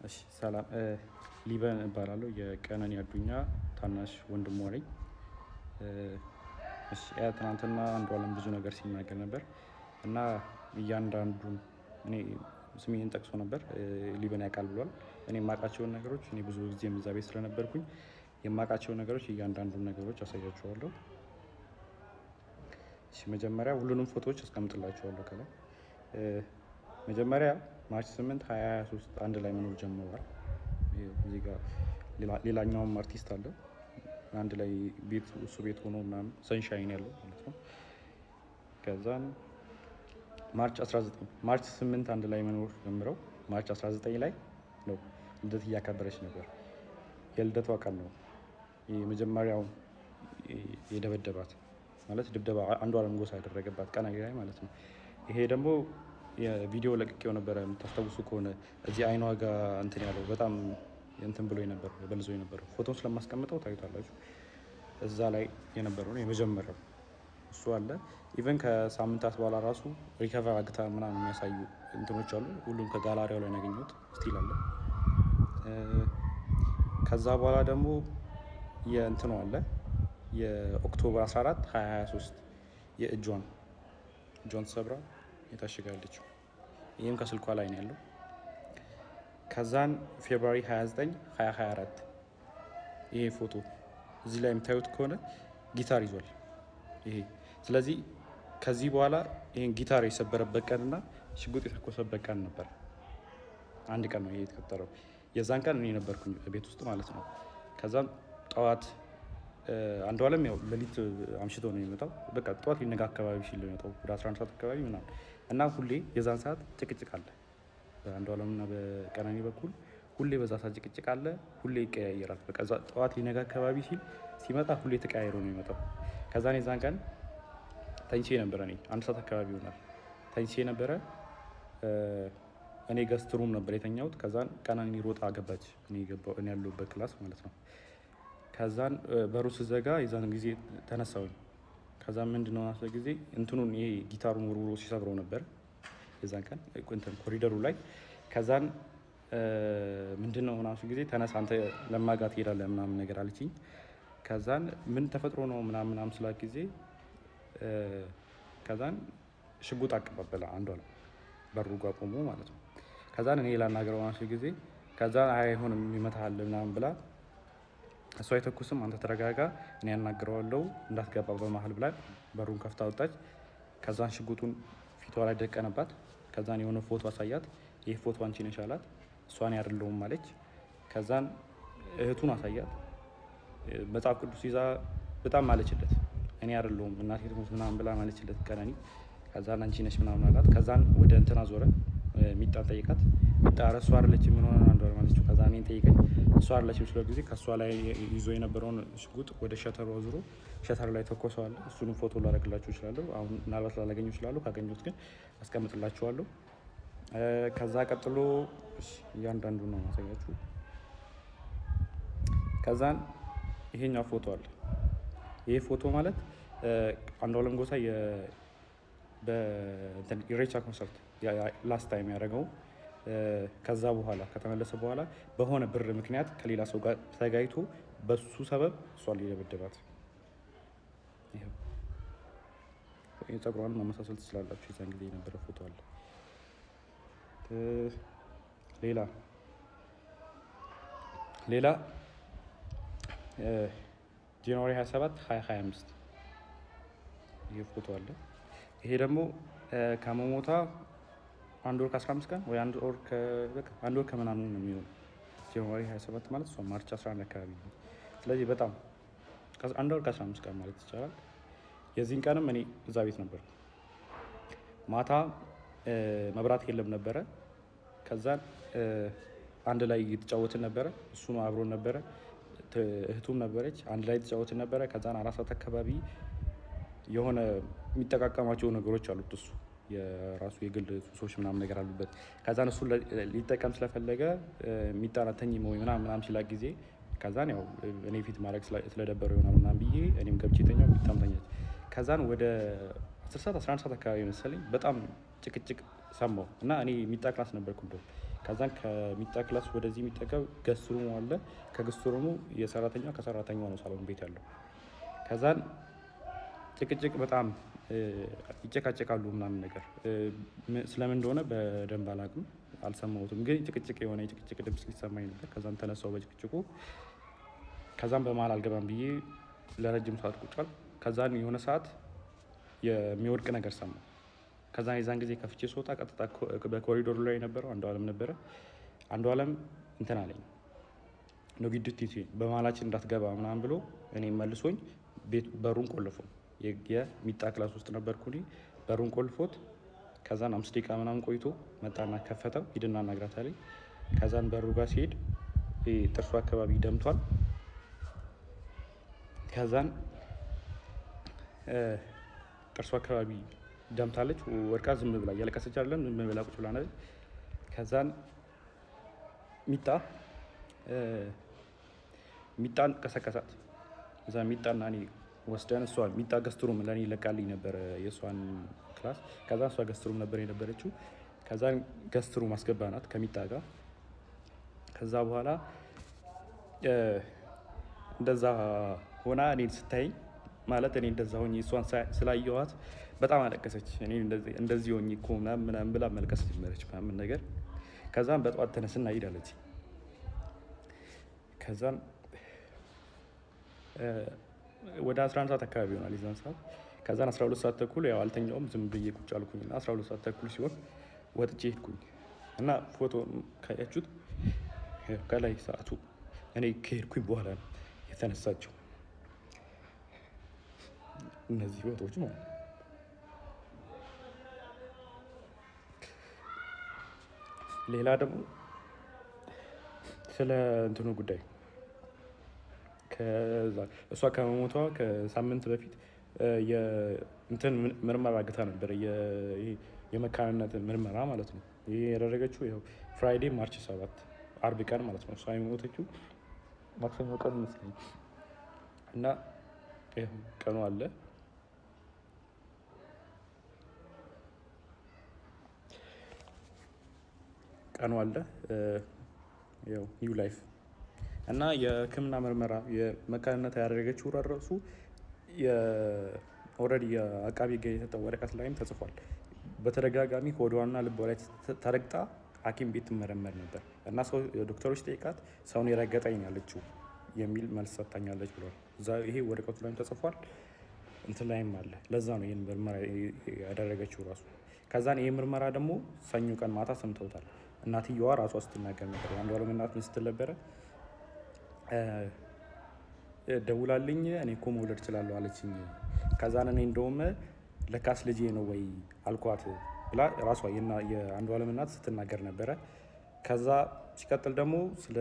እሺ ሰላም ሊበን እባላለሁ የቀነኒ አዱኛ ታናሽ ወንድሟ ነኝ። እሺ ትናንትና አንዷለም ብዙ ነገር ሲናገር ነበር እና እያንዳንዱን እኔ ስሜን ጠቅሶ ነበር ሊበን ያውቃል ብሏል። እኔ የማውቃቸውን ነገሮች እኔ ብዙ ጊዜ እዛ ቤት ስለነበርኩኝ የማውቃቸውን ነገሮች እያንዳንዱን ነገሮች አሳያችኋለሁ። እሺ መጀመሪያ ሁሉንም ፎቶዎች አስቀምጥላችኋለሁ ከላይ መጀመሪያ ማርች 8 2023 አንድ ላይ መኖር ጀምረዋል። እዚህ ጋር ሌላኛውም አርቲስት አለ አንድ ላይ ቤት እሱ ቤት ሆኖ ምናምን ሰንሻይን ያለው ማለት ነው። ከዛን ማርች 8 አንድ ላይ መኖር ጀምረው ማርች 19 ላይ ነው ልደት እያከበረች ነበር። የልደቷ ቀን ነው የመጀመሪያው የደበደባት ማለት ድብደባ አንዷለም ጎሳ ያደረገባት ቀን ላይ ማለት ነው። ይሄ ደግሞ የቪዲዮ ለቅቄው ነበር የምታስታውሱ ከሆነ እዚህ አይኗ ጋር እንትን ያለው በጣም እንትን ብሎ ነበር በልዞ ነበር ፎቶን ስለማስቀምጠው ታዩታላችሁ። እዛ ላይ የነበረው ነው የመጀመሪያው እሱ አለ። ኢቨን ከሳምንታት በኋላ ራሱ ሪከቨር አግታ ምናምን የሚያሳዩ እንትኖች አሉ። ሁሉም ከጋላሪያው ላይ ያገኙት ስቲል አለ። ከዛ በኋላ ደግሞ የእንትኑ አለ የኦክቶበር 14 2023 የእጇን ተሰብራ የታሸጋለች። ይህም ከስልኳ ላይ ነው ያለው። ከዛን ፌብሩዋሪ 29 2024 ይሄ ፎቶ እዚህ ላይ የምታዩት ከሆነ ጊታር ይዟል ይሄ። ስለዚህ ከዚህ በኋላ ይሄን ጊታር የሰበረበት ቀንና ሽጉጥ የተኮሰበት ቀን ነበር። አንድ ቀን ነው ይሄ የተከተለው። የዛን ቀን እኔ ነበርኩኝ ቤት ውስጥ ማለት ነው። ከዛም ጠዋት አንዷለም ያው ሌሊት አምሽቶ ነው የሚመጣው። በቃ ጠዋት ሊነጋ አካባቢ ሲል ነው የሚመጣው ወደ 11 ሰዓት አካባቢ ምናምን እና ሁሌ የዛን ሰዓት ጭቅጭቅ አለ በአንዷለምና በቀነኒ በኩል ሁሌ በዛ ሰዓት ጭቅጭቅ አለ። ሁሌ ይቀያየራል። በቃ ጠዋት ሊነጋ አካባቢ ሲመጣ ሁሌ ተቀያይሮ ነው የሚመጣው። ከዛን የዛን ቀን ተኝቼ ነበረ። እኔ 1 ሰዓት አካባቢ ይሆናል ተኝቼ ነበረ። እኔ ገስት ሩም ነበር የተኛሁት። ከዛን ቀነኒ ሮጣ ገባች እኔ ያለሁበት ክላስ ማለት ነው። ከዛን በሩ ስዘጋ የዛን ጊዜ ተነሳሁኝ። ከዛን ምንድነው አሰ ጊዜ እንትኑን ይሄ ጊታሩን ወርውሮ ሲሰብረው ነበር የዛን ቀን እንትን ኮሪደሩ ላይ። ከዛን ምንድነው ምናምን ጊዜ ተነሳ አንተ ለማጋት ትሄዳለህ ምናምን ነገር አለችኝ። ከዛን ምን ተፈጥሮ ነው ምናምን ስላት ጊዜ ከዛን ሽጉጥ አቀባበለ አንዷለም በሩ ጋር ቆሞ ማለት ነው። ከዛን እኔ ላናገረው አንተ ጊዜ ከዛን አይሆንም ይመታሃል ምናምን ብላ እሷ አይተኩስም አንተ ተረጋጋ እኔ ያናግረዋለሁ እንዳትገባ በመሃል ብላ በሩን ከፍታ ወጣች። ከዛን ሽጉጡን ፊቷ ላይ ደቀነባት። ከዛን የሆነ ፎቶ አሳያት። ይሄ ፎቶ አንቺ ነሽ አላት። እሷን አይደለሁም አለች። ከዛን እህቱን አሳያት። መጽሐፍ ቅዱስ ይዛ በጣም ማለችለት እኔ አይደለሁም እናቴ ትሙት ምናምን ብላ ማለችለት ቀነኒ። ከዛን አንቺ ነሽ ምናምን አላት። ከዛን ወደ እንትና ዞረ ሚጣ ጠይቃት። ሚጣ እሷ አይደለችም ምን ሆነ አንዷለም ማለችው። ከዛን እኔን ጠይቀኝ እሷ አይደለችም ስለ ጊዜ ከሷ ላይ ይዞ የነበረውን ሽጉጥ ወደ ሸተሩ አዙሮ ሸተር ላይ ተኮሰዋል። እሱንም ፎቶ ላደርግላችሁ እችላለሁ። አሁን ምናልባት ላላገኘው እችላለሁ። ካገኘሁት ግን አስቀምጥላችኋለሁ። ከዛ ቀጥሎ እያንዳንዱ ነው ማሳያችሁ። ከዛን ይሄኛው ፎቶ አለ። ይሄ ፎቶ ማለት አንዷለም ጎሳ በእንትን ኢሬቻ ኮንሰርት ላስት ታይም ያደረገው ከዛ በኋላ ከተመለሰ በኋላ በሆነ ብር ምክንያት ከሌላ ሰው ጋር ተጋይቶ በሱ ሰበብ እሷን ሊደበደባት። ይሄው የፀጉሯን ማመሳሰል ትችላላችሁ። የዛን ጊዜ የነበረ ፎቶ አለ። ሌላ ጃንዋሪ 27 2025 ይሄ ፎቶ አለ። ይሄ ደግሞ ከመሞታ 1 ወር ከ15 ቀን ወይ 1 ወር ከምናምን ነው የሚሆነው። ጃንዋሪ 27 ማለት እሷ ማርች 11 አካባቢ ነው። ስለዚህ በጣም 1 ወር ከ15 ቀን ማለት ይቻላል። የዚህን ቀንም እኔ እዛ ቤት ነበር። ማታ መብራት የለም ነበረ። ከዛን አንድ ላይ እየተጫወትን ነበረ። እሱ ነው አብሮን ነበረ። እህቱም ነበረች። አንድ ላይ እየተጫወትን ነበረ። ከዛን 4 ሰዓት አካባቢ የሆነ የሚጠቃቀማቸው ነገሮች አሉት እሱ የራሱ የግል ሱሶች ምናምን ነገር አሉበት። ከዛን እሱ ሊጠቀም ስለፈለገ የሚጣናተኝ ወይ ምናምን ሲላክ ጊዜ ከዛን ያው እኔ ፊት ማድረግ ስለደበረው ይሆናል ምናምን ብዬ እኔም ገብቼ ተኛው። የሚጣምተኛት ከዛን ወደ 10 ሰዓት 11 ሰዓት አካባቢ መሰለኝ በጣም ጭቅጭቅ ሰማሁ እና እኔ የሚጣ ክላስ ነበርኩ። ከዛን ከሚጣ ክላስ ወደዚህ የሚጠጋው ገስት ሩሙ አለ። ከገስት ሩሙ የሰራተኛው ከሰራተኛው ነው ሳሎን ቤት ያለው። ከዛን ጭቅጭቅ በጣም ይጨቃጨቃሉ ምናምን ነገር ስለምን እንደሆነ በደንብ አላውቅም፣ አልሰማሁትም። ግን ጭቅጭቅ የሆነ የጭቅጭቅ ድምፅ ሊሰማኝ ነበር። ከዛን ተነሳው በጭቅጭቁ። ከዛን በመሀል አልገባም ብዬ ለረጅም ሰዓት ቁጭ አልኩ። ከዛን የሆነ ሰዓት የሚወድቅ ነገር ሰማሁ። ከዛን የዛን ጊዜ ከፍቼ ስወጣ ቀጥታ በኮሪዶሩ ላይ የነበረው አንዷለም ነበረ። አንዷለም እንትን አለኝ ነው ግድት በመሀላችን እንዳትገባ ምናምን ብሎ እኔ መልሶኝ በሩን ቆልፎ የሚጣ ክላስ ውስጥ ነበርኩ በሩን ቆልፎት። ከዛን 5 ደቂቃ ምናምን ቆይቶ መጣና ከፈተው። ሂድና እናግራት አለኝ። ከዛን በሩ ጋር ሲሄድ ጥርሱ አካባቢ ደምቷል። ከዛን ጥርሱ አካባቢ ደምታለች። ወርቃ ዝም ብላ እያለቀሰች አይደለም፣ ዝም ብላ ቁጭ ብላ ነበር። ከዛን ሚጣን ቀሰቀሳት። እዛ ሚጣና እኔ ወስደን እሷን ሚጣ ገስትሩም ለእኔ ይለቃልኝ ነበር የእሷን ክላስ። ከዛ እሷ ገስትሩም ነበር የነበረችው። ከዛን ገስትሩም አስገባናት ከሚጣ ጋር። ከዛ በኋላ እንደዛ ሆና እኔን ስታይኝ ማለት እኔ እንደዛ ሆኜ እሷን ስላየኋት በጣም አለቀሰች። እኔ እንደዚህ ሆኜ እኮ ምናምን ብላ መልቀስ ጀመረች ምናምን ነገር። ከዛም በጠዋት ተነስና ሂድ አለች። ከዛም ወደ 11 ሰዓት አካባቢ ይሆናል የዛን ሰዓት። ከዛን 12 ሰዓት ተኩል ያው አልተኛውም፣ ዝም ብዬ ቁጭ አልኩኝና 12 ሰዓት ተኩል ሲሆን ወጥቼ ሄድኩኝ እና ፎቶ ካያችሁት ከላይ ሰዓቱ እኔ ከሄድኩኝ በኋላ ነው የተነሳቸው እነዚህ ፎቶዎች ማለት ነው። ሌላ ደግሞ ስለ እንትኑ ጉዳይ እሷ ከመሞቷ ከሳምንት በፊት የእንትን ምርመራ አግታ ነበር፣ የመካንነት ምርመራ ማለት ነው። ይሄ ያደረገችው ይኸው ፍራይዴ ማርች 7 አርብ ቀን ማለት ነው። እሷ የሞተችው ማክሰኞ ቀን መስለኝ እና ይኸው ቀኑ አለ። ያው ኒው ላይፍ እና የሕክምና ምርመራ የመካንነት ያደረገችው ራሱ ኦልሬዲ የአቃቢ ሕግ የሰጠው ወረቀት ላይም ተጽፏል። በተደጋጋሚ ሆዷና ልቧ ላይ ተረግጣ ሐኪም ቤት ትመረመር ነበር እና ዶክተሮች ጠይቃት ሰውን የረገጠኝ ያለችው የሚል መልስ ሰጥታኛለች ብሏል። ይሄ ወረቀቱ ላይም ተጽፏል፣ እንትን ላይም አለ። ለዛ ነው ይህን ምርመራ ያደረገችው ራሱ። ከዛን ይህ ምርመራ ደግሞ ሰኞ ቀን ማታ ሰምተውታል። እናትየዋ ራሷ ስትናገር ነበር። አንዷለም እናት ምን ስትል ነበረ? ደውላልኝ እኔ እኮ መውለድ እችላለሁ አለችኝ። ከዛን እኔ እንደውም ለካስ ልጄ ነው ወይ አልኳት ብላ ራሷ የአንዷለም እናት ስትናገር ነበረ። ከዛ ሲቀጥል ደግሞ ስለ